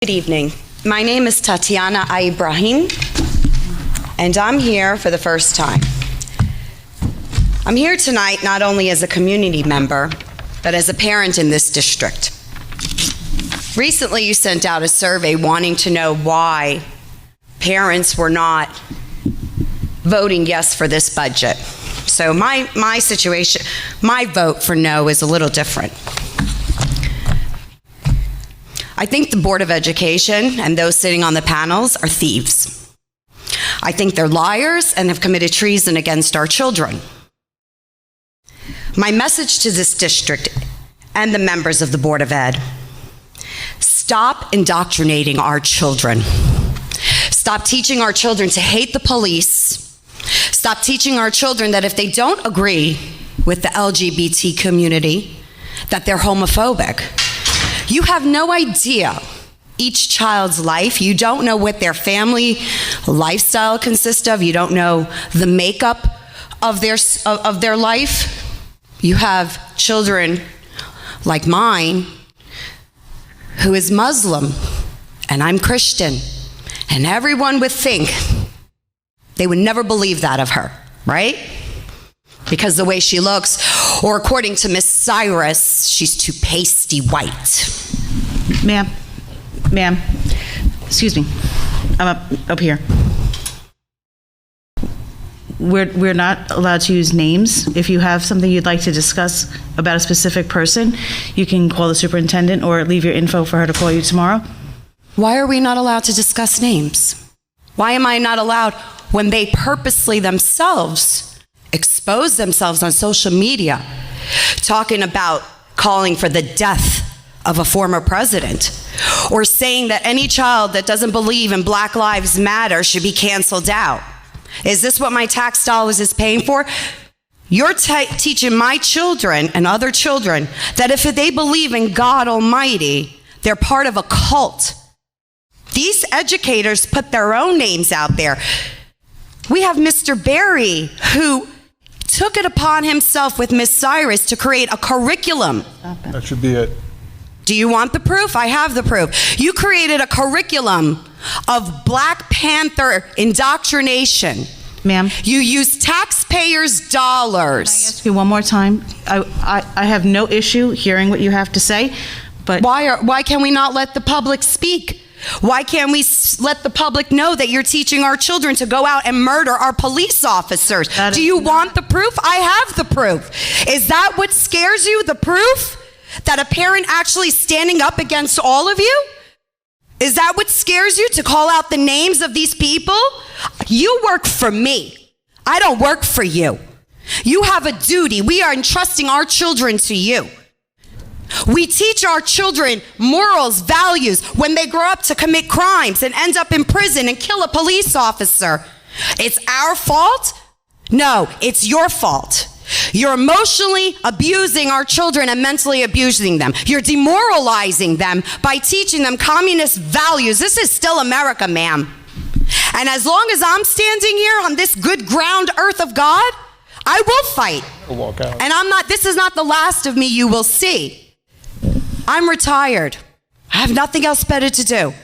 Good evening. My name is Tatiana Ibrahim, and I'm here for the first time. I'm here tonight not only as a community member, but as a parent in this district. Recently, you sent out a survey wanting to know why parents were not voting yes for this budget. So my situation, my vote for no is a little different. I think the Board of Education and those sitting on the panels are thieves. I think they're liars and have committed treason against our children. My message to this district and the members of the Board of Ed: stop indoctrinating our children. Stop teaching our children to hate the police. Stop teaching our children that if they don't agree with the LGBT community, that they're homophobic. You have no idea each child's life. You don't know what their family lifestyle consists of. You don't know the makeup of their life. You have children like mine who is Muslim, and I'm Christian, and everyone would think, they would never believe that of her, right? Because the way she looks, or according to Miss Cyrus, she's too pasty white. Ma'am, excuse me, I'm up here. We're not allowed to use names. If you have something you'd like to discuss about a specific person, you can call the superintendent or leave your info for her to call you tomorrow. Why are we not allowed to discuss names? Why am I not allowed when they purposely themselves expose themselves on social media, talking about calling for the death of a former president, or saying that any child that doesn't believe in Black Lives Matter should be canceled out? Is this what my tax dollars is paying for? You're teaching my children and other children that if they believe in God Almighty, they're part of a cult. These educators put their own names out there. We have Mr. Barry, who took it upon himself with Miss Cyrus to create a curriculum. That should be it. Do you want the proof? I have the proof. You created a curriculum of Black Panther indoctrination. Ma'am. You use taxpayers' dollars. Can I ask you one more time? I have no issue hearing what you have to say, but Why can we not let the public speak? Why can't we let the public know that you're teaching our children to go out and murder our police officers? Do you want the proof? I have the proof. Is that what scares you, the proof? That a parent actually standing up against all of you? Is that what scares you, to call out the names of these people? You work for me. I don't work for you. You have a duty. We are entrusting our children to you. We teach our children morals, values when they grow up to commit crimes and end up in prison and kill a police officer. It's our fault? No, it's your fault. You're emotionally abusing our children and mentally abusing them. You're demoralizing them by teaching them communist values. This is still America, ma'am. And as long as I'm standing here on this good ground earth of God, I will fight. Walk out. And this is not the last of me you will see. I'm retired. I have nothing else better to do.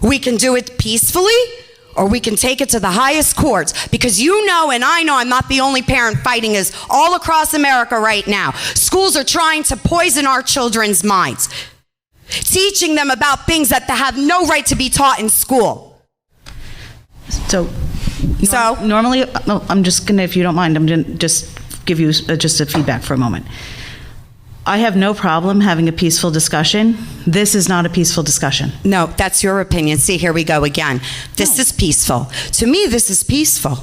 We can do it peacefully, or we can take it to the highest courts, because you know and I know I'm not the only parent fighting this all across America right now. Schools are trying to poison our children's minds, teaching them about things that they have no right to be taught in school. Normally, I'm just gonna, if you don't mind, I'm gonna just give you just a feedback for a moment. I have no problem having a peaceful discussion. This is not a peaceful discussion. No, that's your opinion. See, here we go again. This is peaceful. To me, this is peaceful.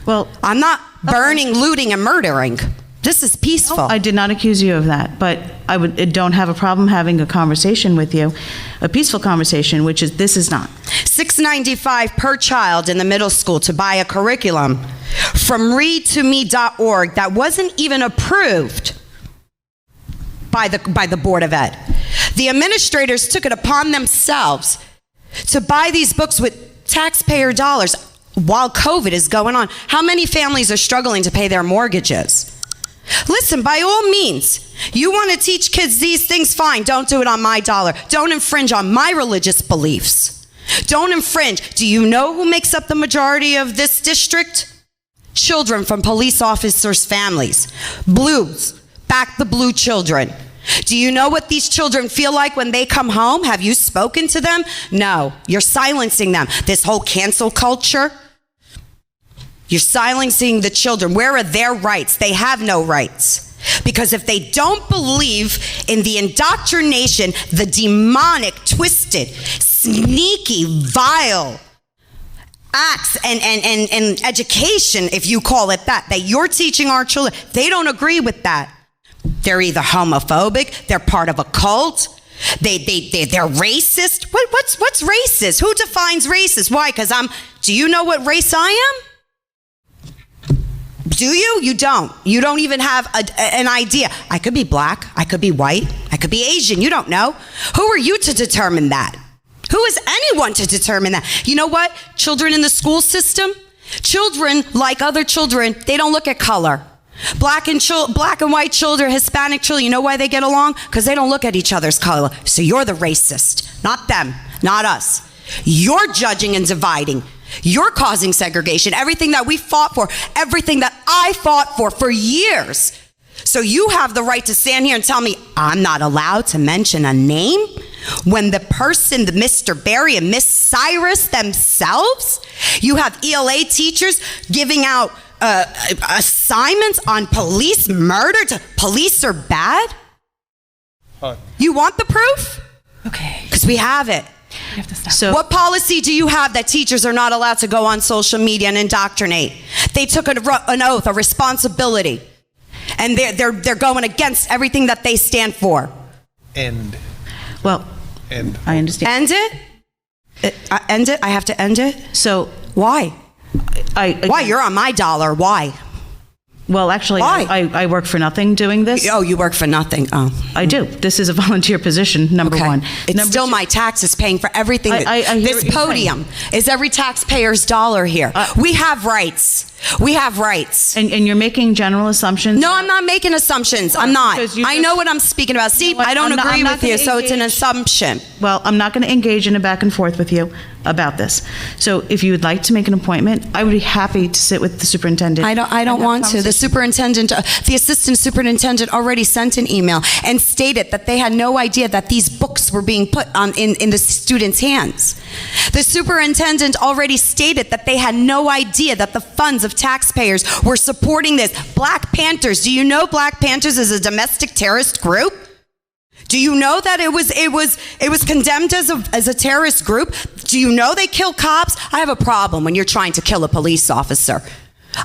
Well, I'm not burning, looting, and murdering. This is peaceful. No, I did not accuse you of that, but I don't have a problem having a conversation with you, a peaceful conversation, which is, this is not. $6.95 per child in the middle school to buy a curriculum from readtome.org that wasn't even approved by the Board of Ed. The administrators took it upon themselves to buy these books with taxpayer dollars while COVID is going on. How many families are struggling to pay their mortgages? Listen, by all means, you want to teach kids these things, fine. Don't do it on my dollar. Don't infringe on my religious beliefs. Don't infringe. Do you know who makes up the majority of this district? Children from police officers' families. Blues. Back the blue children. Do you know what these children feel like when they come home? Have you spoken to them? No. You're silencing them. This whole cancel culture. You're silencing the children. Where are their rights? They have no rights. Because if they don't believe in the indoctrination, the demonic, twisted, sneaky, vile acts and education, if you call it that you're teaching our children, they don't agree with that. They're either homophobic, they're part of a cult, they're racist. What's racist? Who defines racist? Why? Because do you know what race I am? Do you? You don't. You don't even have an idea. I could be black. I could be white. I could be Asian. You don't know. Who are you to determine that? Who is anyone to determine that? You know what? Children in the school system, children like other children, they don't look at color. Black and white children, Hispanic children, you know why they get along? Because they don't look at each other's color. So you're the racist, not them, not us. You're judging and dividing. You're causing segregation. Everything that we fought for, everything that I fought for years. So you have the right to stand here and tell me I'm not allowed to mention a name when the person, the Mr. Barry and Miss Cyrus themselves, you have ELA teachers giving out assignments on police murder. Police are bad? You want the proof? Okay. Because we have it. You have to stop. So, What policy do you have that teachers are not allowed to go on social media and indoctrinate? They took an oath, a responsibility, and they're going against everything that they stand for. well, I understand. End it? End it? I have to end it? So, Why? Why? Why? You're on my dollar. Why? Well, actually, Why? I work for nothing doing this. Oh, you work for nothing. Oh. I do. This is a volunteer position, number one. It's Number still two- my taxes paying for everything. I hear This what you're podium is every taxpayer's dollar here. We have rights. We have rights. And you're making general assumptions. No, I'm not making assumptions. I'm not. Because you I just- know what I'm speaking about. See, You know what? I don't I'm not- agree I'm not with you, gonna so it's an engage. assumption. Well, I'm not going to engage in a back and forth with you about this. So if you would like to make an appointment, I would be happy to sit with the superintendent. I don't and have want to. The conversation. superintendent, the assistant superintendent already sent an email and stated that they had no idea that these books were being put in the students' hands. The superintendent already stated that they had no idea that the funds of taxpayers were supporting this. Black Panthers, do you know Black Panthers is a domestic terrorist group? Do you know that it was condemned as a terrorist group? Do you know they kill cops? I have a problem when you're trying to kill a police officer.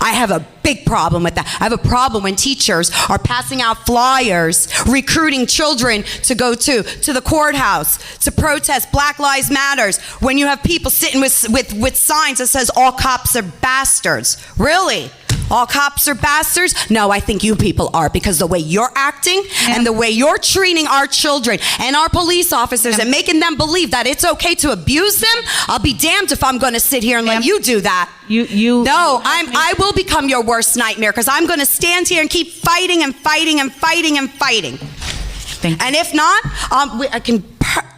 I have a big problem with that. I have a problem when teachers are passing out flyers, recruiting children to go to the courthouse, to protest Black Lives Matters, when you have people sitting with signs that says all cops are bastards. Really? All cops are bastards? No, I think you people are, because the way you're acting and the way you're treating our children and our police officers and making them believe that it's okay to abuse them, I'll be damned if I'm going to sit here and let you do that. No, I will become your worst nightmare, because I'm going to stand here and keep fighting and fighting and fighting and fighting. Thank you. And if not, I can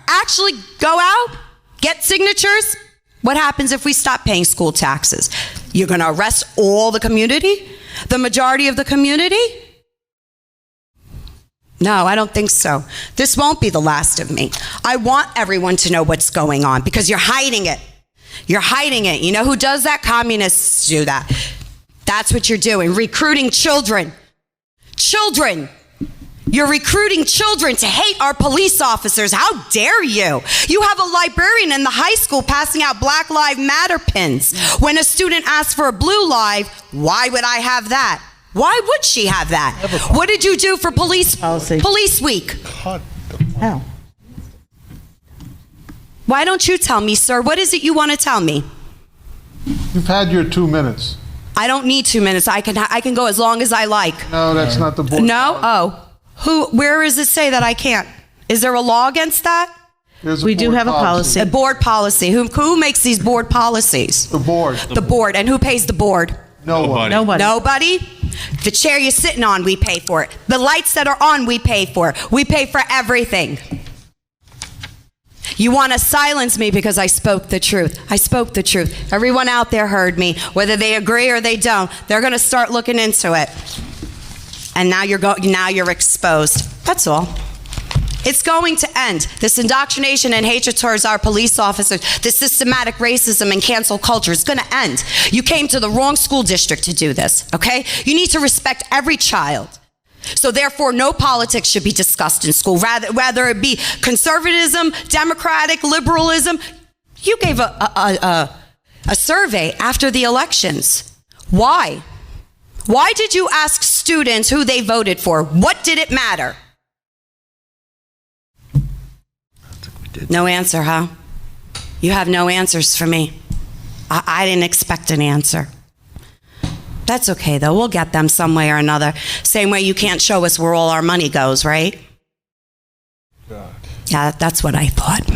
actually go out, get signatures. What happens if we stop paying school taxes? You're going to arrest all the community? The majority of the community? No, I don't think so. This won't be the last of me. I want everyone to know what's going on, because you're hiding it. You're hiding it. You know who does that? Communists do that. That's what you're doing. Recruiting children. Children. You're recruiting children to hate our police officers. How dare you? You have a librarian in the high school passing out Black Lives Matter pins. When a student asks for a blue live, why would I have that? Why would she have that? What did you do for police week? How? Why don't you tell me, sir? What is it you want to tell me? You've had your 2 minutes. I don't need 2 minutes. I can go as long as I like. No, that's not the board. No? Oh. Where does it say that I can't? Is there a law against that? We do have a policy. A board policy. Who makes these board policies? The board. The board. And who pays the board? No one. Nobody. Nobody? The chair you're sitting on, we pay for it. The lights that are on, we pay for. We pay for everything. You want to silence me because I spoke the truth. I spoke the truth. Everyone out there heard me. Whether they agree or they don't, they're going to start looking into it. And now you're exposed. That's all. It's going to end. This indoctrination and hatred towards our police officers, this systematic racism and cancel culture is going to end. You came to the wrong school district to do this, okay? You need to respect every child. So therefore, no politics should be discussed in school, whether it be conservatism, democratic, liberalism. You gave a survey after the elections. Why? Why did you ask students who they voted for? What did it matter? No answer, huh? You have no answers for me. I didn't expect an answer. That's okay, though. We'll get them some way or another. Same way you can't show us where all our money goes, right? Yeah, that's what I thought.